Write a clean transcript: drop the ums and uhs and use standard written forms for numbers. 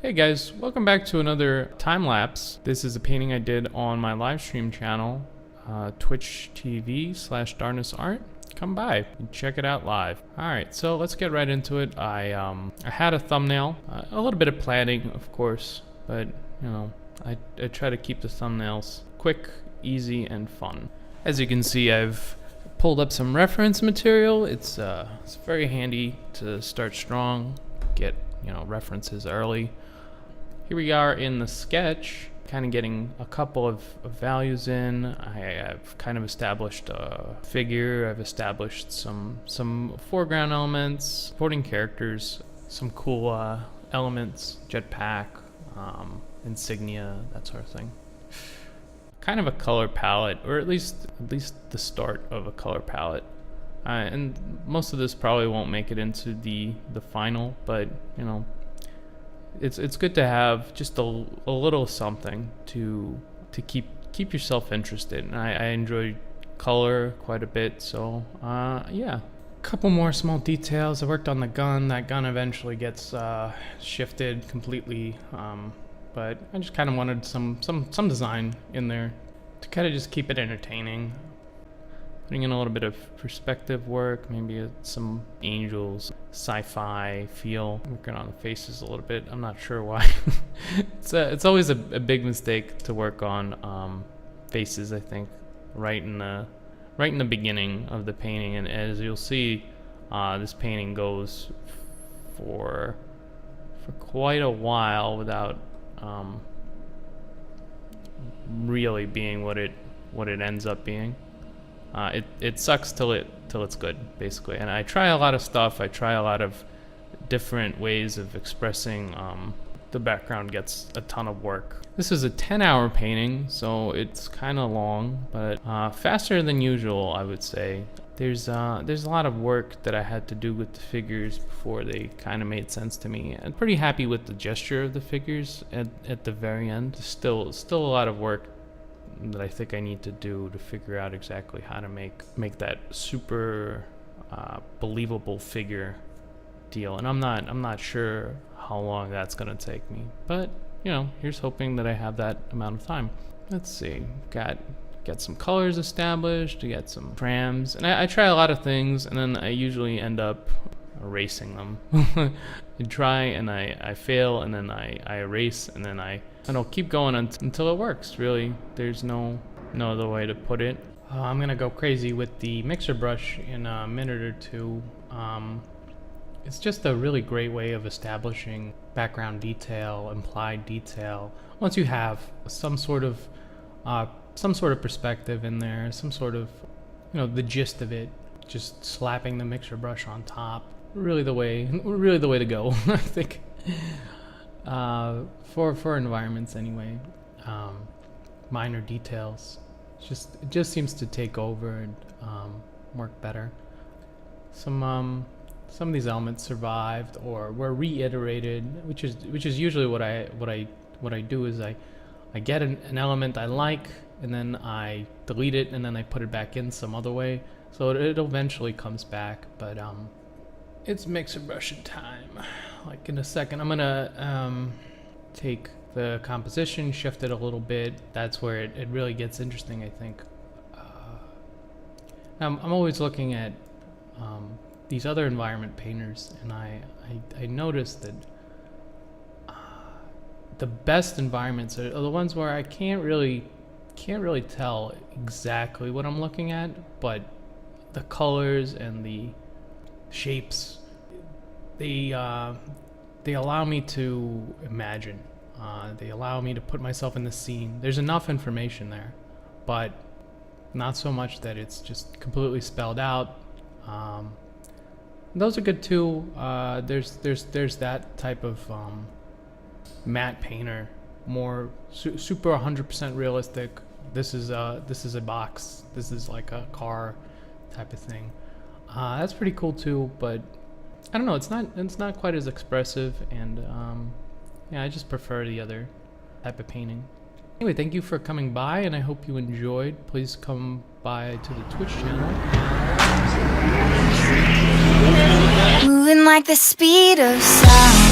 Hey guys, welcome back to another time lapse. This is a painting I did on my live stream channel, Twitch TV/darknessart. Come by and check it out live. Alright, so let's get right into it. I had a thumbnail, a little bit of planning of course, but you know, I try to keep the thumbnails quick, easy, and fun. As you can see, I've pulled up some reference material. It's very handy to start strong, get references early. Here we are in the sketch, kind of getting a couple of values in. I have kind of established a figure. I've established some foreground elements, supporting characters, some cool elements, jetpack, insignia, that sort of thing. Kind of a color palette, or at least the start of a color palette. And most of this probably won't make it into the final, but you know, it's good to have just a little something to keep yourself interested. And I enjoy color quite a bit, so yeah. A couple more small details. I worked on the gun. That gun eventually gets shifted completely, but I just kind of wanted some design in there to kind of just keep it entertaining. Putting in a little bit of perspective work, maybe some angels, sci-fi feel. Working on the faces a little bit. I'm not sure why. It's always a big mistake to work on faces. I think right in the beginning of the painting, and as you'll see, this painting goes for quite a while without really being what it ends up being. It sucks till it's good, basically. And I try a lot of stuff. I try a lot of different ways of expressing. The background gets a ton of work. This is a 10-hour painting, so it's kind of long, but faster than usual, I would say. There's a lot of work that I had to do with the figures before they kind of made sense to me. I'm pretty happy with the gesture of the figures at the very end. Still a lot of work that I think I need to do to figure out exactly how to make that super believable figure deal. And I'm not sure how long that's gonna take me, but you know, here's hoping that I have that amount of time. Let's see, get some colors established, to get some trams, and I try a lot of things, and then I usually end up erasing them. I try and I fail, and then I erase, and then I'll keep going until it works. Really, there's no other way to put it. I'm gonna go crazy with the mixer brush in a minute or two. It's just a really great way of establishing background detail, implied detail. Once you have some sort of perspective in there, some sort of, the gist of it, just slapping the mixer brush on top. Really the way to go. I think for environments anyway. Minor details, it just seems to take over and work better. Some of these elements survived or were reiterated, which is usually what I do is I get an element I like, and then I delete it, and then I put it back in some other way, so it eventually comes back. But it's mixer brushing time. Like in a second, I'm gonna take the composition, shift it a little bit. That's where it really gets interesting, I think. I'm always looking at these other environment painters, and I noticed that the best environments are the ones where I can't really tell exactly what I'm looking at, but the colors and the shapes, they allow me to imagine. They allow me to put myself in the scene. There's enough information there, but not so much that it's just completely spelled out. Those are good too. There's that type of matte painter, more super 100% realistic. This is a box. This is like a car type of thing. That's pretty cool too, but I don't know. It's not quite as expressive, and yeah, I just prefer the other type of painting. Anyway, thank you for coming by, and I hope you enjoyed. Please come by to the Twitch channel. Moving like the speed of sound.